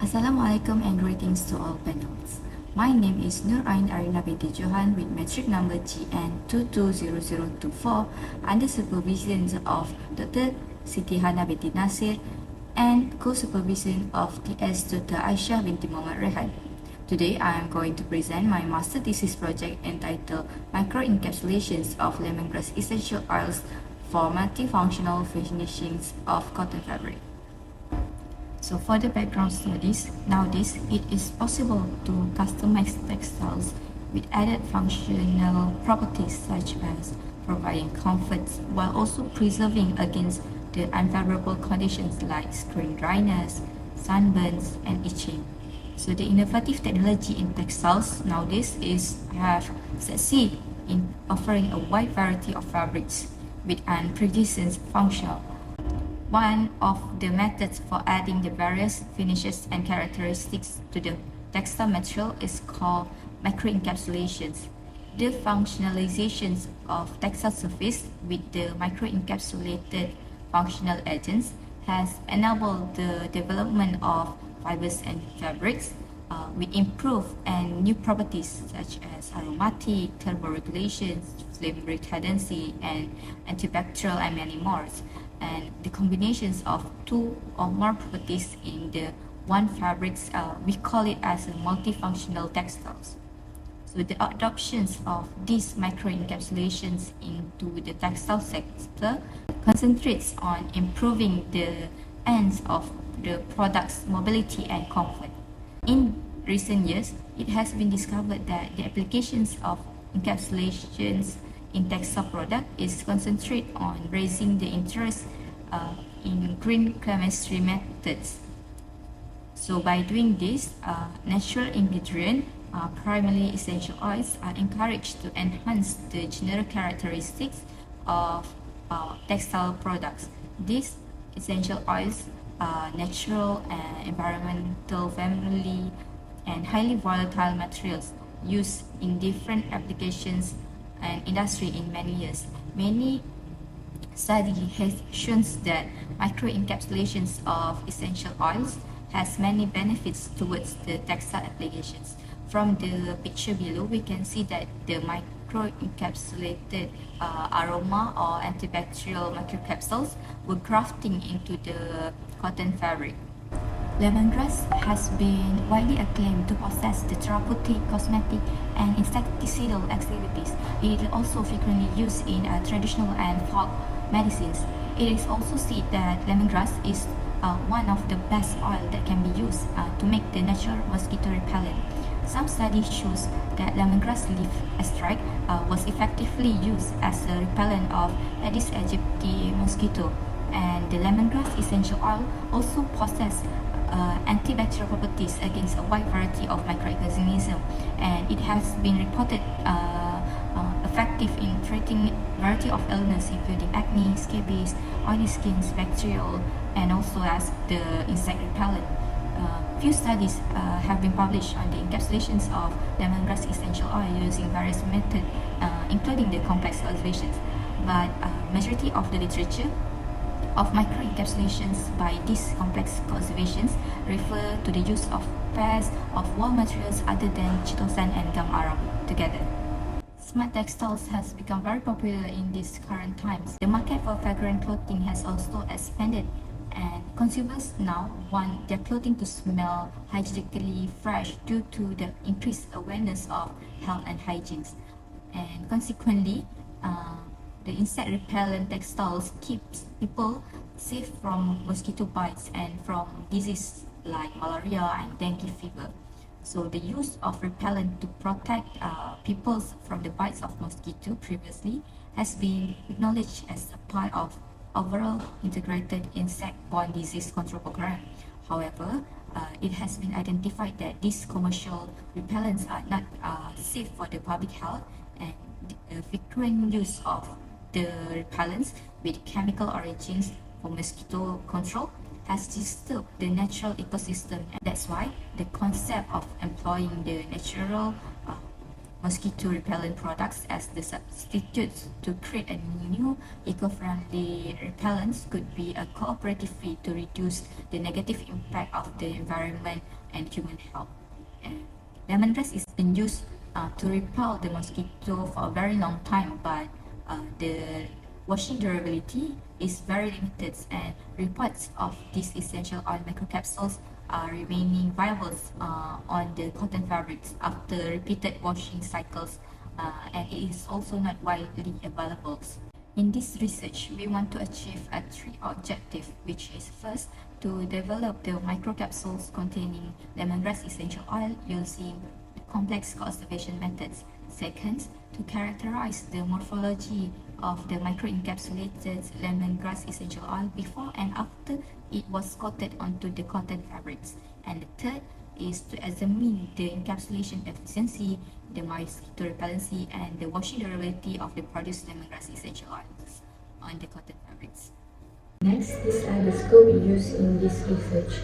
Assalamualaikum and greetings to all panels. My name is Nur Ain Arina Binti Johan with metric number GN220024 under supervision of Dr. Siti Hana binti Nasir and co-supervision of TS Dr. Aisyah binti Muhammad Rehan. Today I am going to present my master thesis project entitled Microencapsulations of Lemongrass Essential Oils for Multifunctional Finishings of Cotton Fabric. So for the background studies, nowadays it is possible to customize textiles with added functional properties such as providing comfort while also preserving against the unfavorable conditions like screen dryness, sunburns, and itching. So the innovative technology in textiles nowadays have succeeded in offering a wide variety of fabrics with unprejudiced function. One of the methods for adding the various finishes and characteristics to the textile material is called microencapsulations. The functionalizations of textile surface with the microencapsulated functional agents has enabled the development of fibers and fabrics with improved and new properties such as aromatic, thermoregulation, flame retardancy, and antibacterial, and many more. And the combinations of two or more properties in the one fabrics, we call it as a multifunctional textiles. So the adoptions of these microencapsulations into the textile sector concentrates on improving the ends of the product's mobility and comfort. In recent years, it has been discovered that the applications of encapsulations in textile product is concentrate on raising the interest in green chemistry methods. So by doing this, natural ingredient, primarily essential oils, are encouraged to enhance the general characteristics of textile products. These essential oils are natural and environmental friendly and highly volatile materials used in different applications and industry in many years. Many studies has shown that microencapsulations of essential oils has many benefits towards the textile applications. From the picture below, we can see that the microencapsulated aroma or antibacterial microcapsules were grafting into the cotton fabric. Lemongrass has been widely acclaimed to possess the therapeutic, cosmetic, and insecticidal activities. It is also frequently used in traditional and folk medicines. It is also said that lemongrass is one of the best oil that can be used to make the natural mosquito repellent. Some studies shows that lemongrass leaf extract was effectively used as a repellent of Aedes aegypti mosquito, and the lemongrass essential oil also possess antibacterial properties against a wide variety of microorganisms, and it has been reported effective in treating a variety of illness including acne, scabies, oily skin, bacterial, and also as the insect repellent. Few studies have been published on the encapsulations of lemongrass essential oil using various methods, including the complex cultivations. But majority of the literature of microencapsulations by these complex cultivations refer to the use of pairs of wall materials other than chitosan and gum aramu together. Smart textiles has become very popular in these current times. The market for fragrant clothing has also expanded, and consumers now want their clothing to smell hygienically fresh due to the increased awareness of health and hygiene. And consequently, the insect repellent textiles keeps people safe from mosquito bites and from diseases like malaria and dengue fever. So the use of repellent to protect people from the bites of mosquito previously has been acknowledged as a part of overall integrated insect-borne disease control program. However, it has been identified that these commercial repellents are not safe for the public health, and the frequent use of the repellents with chemical origins for mosquito control has disturbed the natural ecosystem, and that's why the concept of employing the natural mosquito repellent products as the substitutes to create a new eco-friendly repellents could be a cooperative fee to reduce the negative impact of the environment and human health. Lemongrass is been used to repel the mosquito for a very long time, but the washing durability is very limited, and reports of these essential oil microcapsules are remaining viable on the cotton fabrics after repeated washing cycles, and it is also not widely available. In this research, we want to achieve a three objective, which is first, to develop the microcapsules containing lemongrass essential oil using complex conservation methods. Second, to characterize the morphology of the microencapsulated lemongrass essential oil before and after it was coated onto the cotton fabrics. And the third is to examine the encapsulation efficiency, the mosquito repellency, and the washing durability of the produced lemongrass essential oils on the cotton fabrics. Next, these are the scope used in this research.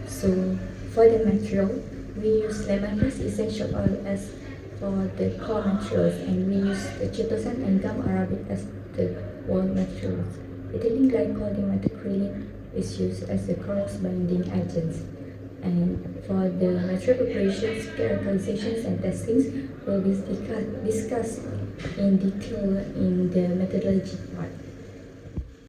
So, for the material, we use lemongrass essential oil as for the core materials, and we use the chitosan and gum arabic as the wall materials. Ethylene glycol dimethacrylate is used as the cross-binding agents. And for the material preparations, characterizations, and testings will be discussed in detail in the methodology part.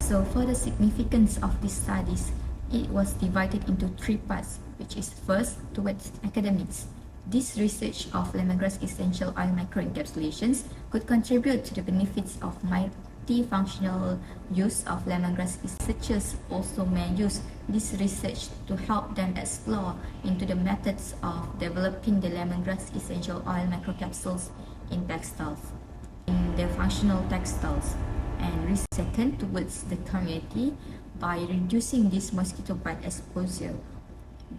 So for the significance of these studies, it was divided into three parts, which is first, towards academics. This research of lemongrass essential oil microencapsulations could contribute to the benefits of multifunctional use of lemongrass. Researchers also may use this research to help them explore into the methods of developing the lemongrass essential oil microcapsules in textiles, in the functional textiles. And second, towards the community, by reducing this mosquito bite exposure.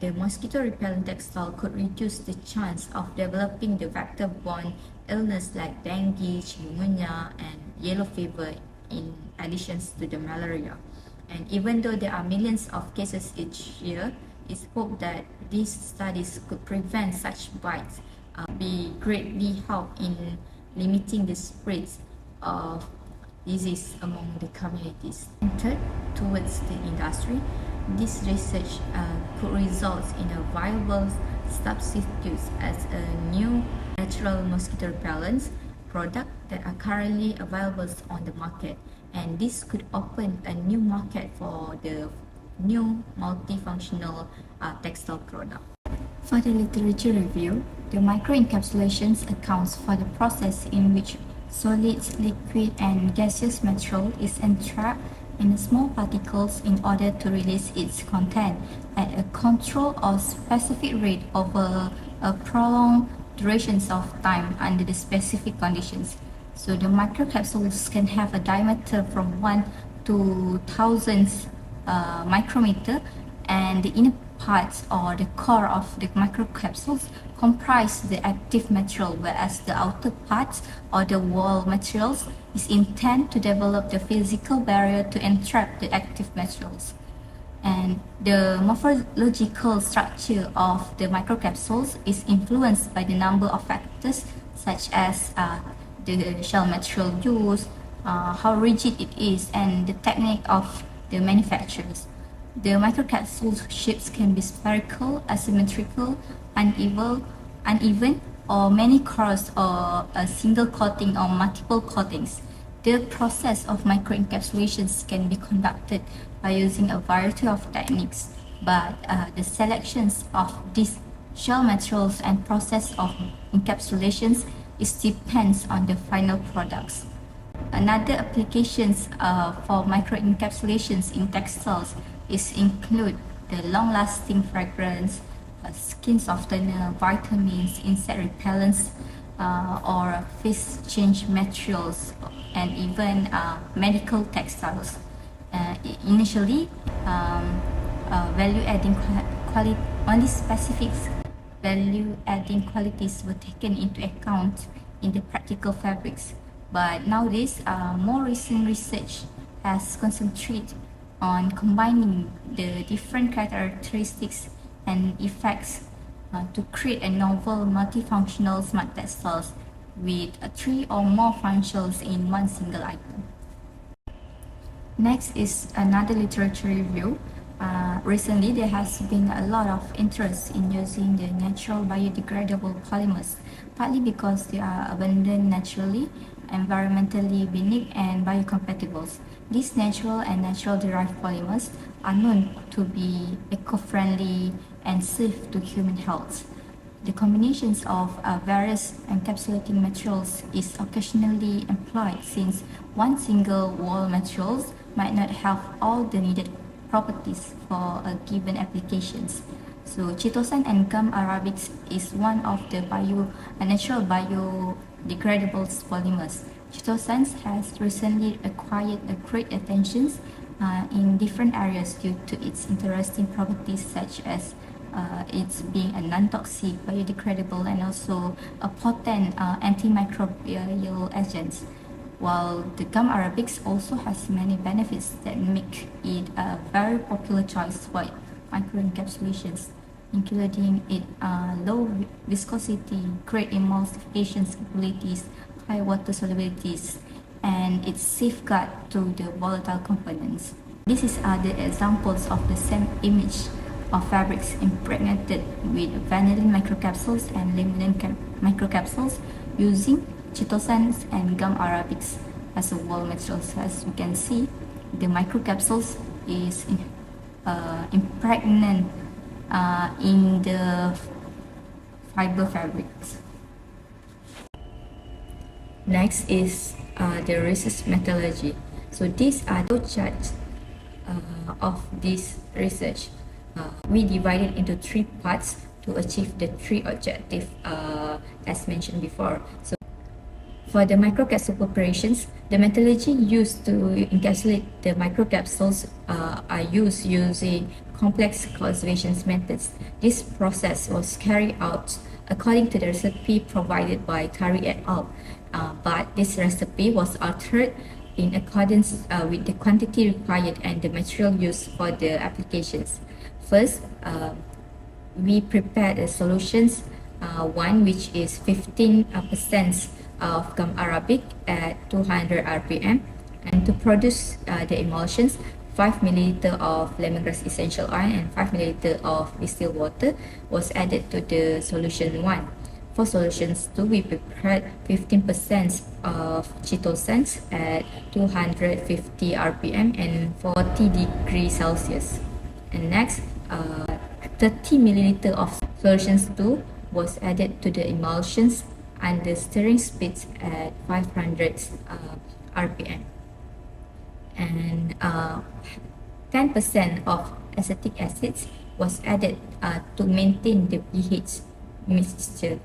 The mosquito repellent textile could reduce the chance of developing the vector-borne illness like dengue, chikungunya, and yellow fever in addition to the malaria. And even though there are millions of cases each year, it's hoped that these studies could prevent such bites, be greatly help in limiting the spread of disease among the communities. And third, towards the industry, this research could result in a viable substitutes as a new natural mosquito repellents product that are currently available on the market, and this could open a new market for the new multifunctional textile product. For the literature review, the microencapsulations accounts for the process in which solid, liquid, and gaseous material is entrapped in small particles in order to release its content at a controlled or specific rate over a prolonged durations of time under the specific conditions. So the microcapsules can have a diameter from 1 to thousands micrometer, and the inner parts or the core of the microcapsules comprise the active material, whereas the outer parts or the wall materials is intended to develop the physical barrier to entrap the active materials. And the morphological structure of the microcapsules is influenced by the number of factors such as the shell material used, how rigid it is, and the technique of the manufacturers. The microcapsule shapes can be spherical, asymmetrical, uneven, or many coats or a single coating or multiple coatings. The process of microencapsulations can be conducted by using a variety of techniques, but the selections of these shell materials and process of encapsulations depends on the final products. Another applications for microencapsulations in textiles include the long-lasting fragrance, skin softener, vitamins, insect repellents, or face change materials, and even medical textiles. Initially, value-adding quality only specific value-adding qualities were taken into account in the practical fabrics. But nowadays, more recent research has concentrated on combining the different characteristics and effects to create a novel multifunctional smart textiles with 3 or more functions in one single item. Next is another literature review. Recently, there has been a lot of interest in using the natural biodegradable polymers, partly because they are abundant naturally, environmentally benign, and biocompatible. These natural and natural derived polymers are known to be eco-friendly and safe to human health. The combinations of various encapsulating materials is occasionally employed since one single wall materials might not have all the needed properties for a given applications. So chitosan and gum arabics is one of the natural biodegradable polymers. Chitosan has recently acquired a great attention in different areas due to its interesting properties such as it's being a non-toxic, biodegradable, and also a potent antimicrobial agent. While the gum arabics also has many benefits that make it a very popular choice for microencapsulations, including its low viscosity, great emulsification capabilities, high water solubilities, and its safeguard to the volatile components. These are the examples of the same image of fabrics impregnated with vanillin microcapsules and limonene microcapsules using chitosans and gum arabics as a wall materials. As you can see, the microcapsules is impregnated in the fiber fabrics. Next is the research methodology. So these are the charts of this research. We divided into 3 parts to achieve the 3 objectives as mentioned before. So for the microcapsule preparations, the methodology used to encapsulate the microcapsules are used using complex conservation methods. This process was carried out according to the recipe provided by Kari et al. But this recipe was altered in accordance with the quantity required and the material used for the applications. First, we prepared the solutions, one which is 15% of gum arabic at 200 rpm, and to produce the emulsions, 5 ml of lemongrass essential oil and 5 ml of distilled water was added to the solution 1. For solutions 2, we prepared 15% of chitosans at 250 rpm and 40 degrees Celsius. And next, 30 ml of solutions 2 was added to the emulsions under stirring speeds at 500 rpm. And 10% of acetic acid was added to maintain the pH mixture.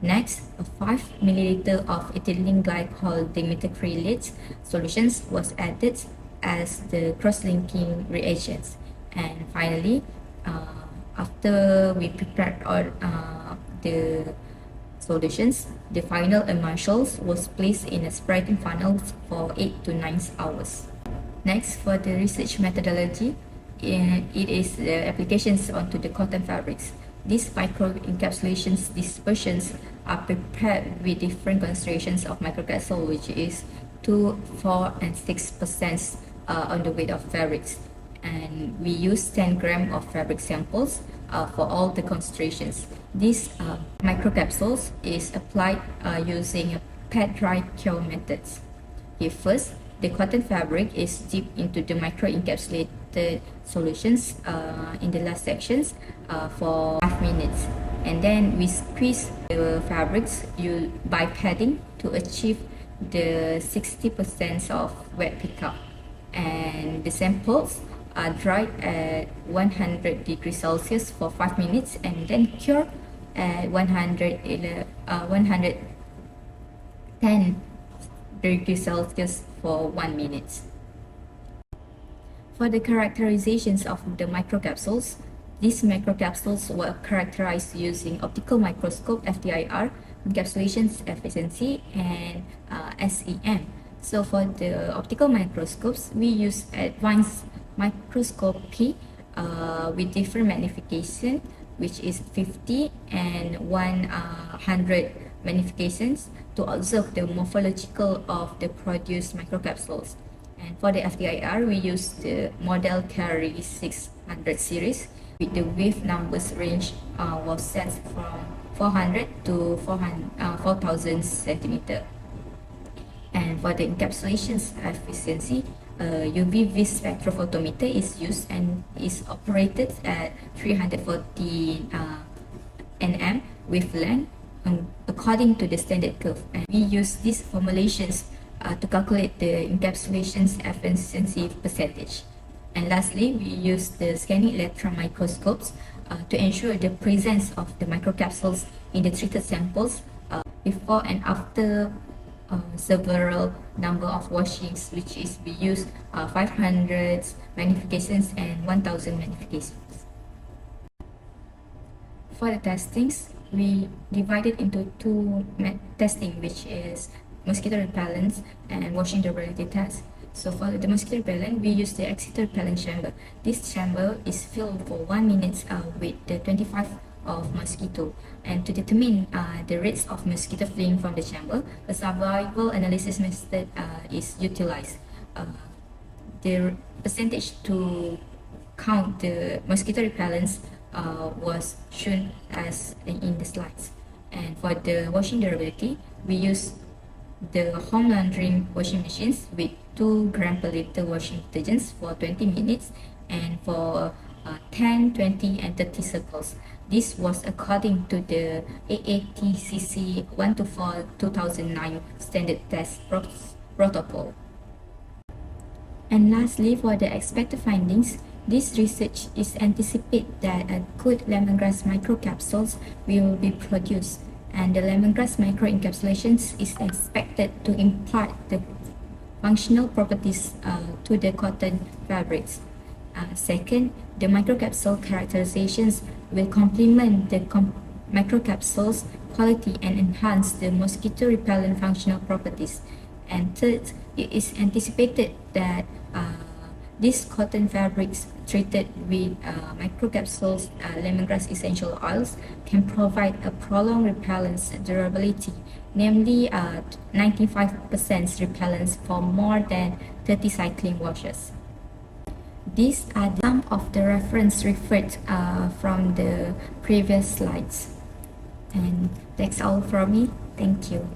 Next, 5 ml of ethylene glycol dimethacrylate solutions was added as the cross-linking reagents. And finally, after we prepared all the solutions, the final emulsions was placed in a spreading funnels for 8 to 9 hours. Next, for the research methodology, it is the applications onto the cotton fabrics. These microencapsulations dispersions are prepared with different concentrations of microcapsule, which is 2, 4, and 6% on the weight of fabrics. And we use 10 grams of fabric samples for all the concentrations. These microcapsules is applied using a pad dry cure methods. Okay, first, the cotton fabric is dipped into the microencapsulated solutions in the last sections for 5 minutes, and then we squeeze the fabrics by padding to achieve the 60% of wet pickup, and the samples are dried at 100 degrees Celsius for 5 minutes and then cured at 110 degrees Celsius for 1 minute. For the characterizations of the microcapsules, these microcapsules were characterized using optical microscope FTIR, encapsulation efficiency, and SEM. So for the optical microscopes, we use advanced microscopy with different magnification, which is 50 and 100 magnifications to observe the morphological of the produced microcapsules. And for the FTIR, we use the model carry 600 series with the wave numbers range was set from 400 to 4,000 centimeter. And for the encapsulation's efficiency, UV spectrophotometer is used and is operated at 340 nm wavelength according to the standard curve. And we use these formulations to calculate the encapsulation's efficiency percentage. And lastly, we use the scanning electron microscopes to ensure the presence of the microcapsules in the treated samples before and after several number of washings, which is we use 500 magnifications and 1000 magnifications. For the testings, we divided into two testing, which is mosquito repellents and washing durability test. So for the mosquito repellent, we use the excited repellent chamber. This chamber is filled for 1 minute with the 25 of mosquito, and to determine the rates of mosquito fleeing from the chamber, a survival analysis method is utilized. The percentage to count the mosquito repellents was shown as in the slides. And for the washing durability, we use the home laundering washing machines with 2 gram per liter washing detergents for 20 minutes and for 10, 20 and 30 circles. This was according to the AATCC 124/2009 standard test protocol. And lastly, for the expected findings, this research is anticipate that a good lemongrass microcapsules will be produced, and the lemongrass microencapsulations is expected to impart the functional properties to the cotton fabrics. Second, the microcapsule characterizations will complement the microcapsules quality and enhance the mosquito repellent functional properties. And third, it is anticipated that these cotton fabrics treated with microcapsules lemongrass essential oils can provide a prolonged repellence durability, namely 95% repellence for more than 30 cycling washes. These are some of the reference referred from the previous slides. And that's all from me. Thank you.